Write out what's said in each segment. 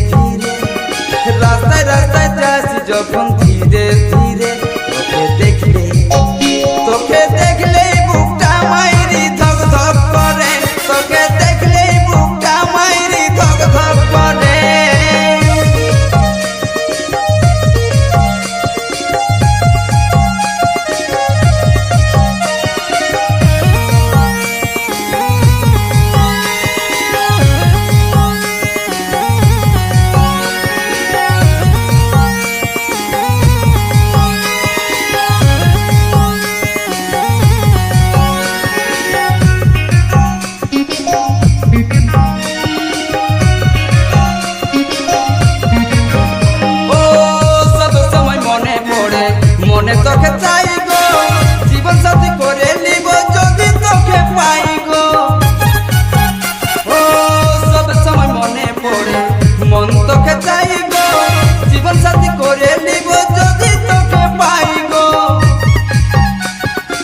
ধীরে রাস্তায় রাস্তায় যাচ্ছি যখন ধীরে ধীরে তোকে দেখলেই বুকটা মাইরি ধক ধক করে তোকে দেখলেই বুকটা মাইরি ধক ধক করে মনে তোকে চাই গো জীবন সাথী করে নিব যদি তোকে পাই গো ও সব সময় মনে পড়ে মন তোকে চাই গো জীবন সাথী করে নিব যদি তোকে পাই গো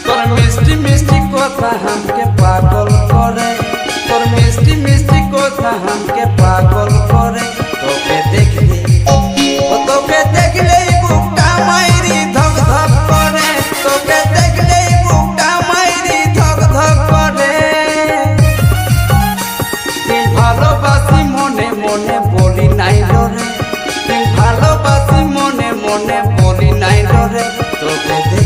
তোর মিষ্টি মিষ্টি কথা हमके পাগল করে তোর মিষ্টি মিষ্টি কথা हमके পাগল করে তোকে দেখলে বুকটা মাইরি ধক ধক করে তোকে দেখলেই বুকটা মাইরি ধক ধক করে তুই ভালোবাসি মনে মনে বলি নাই রে তুই ভালোবাসি মনে মনে বলি নাই রে তোকে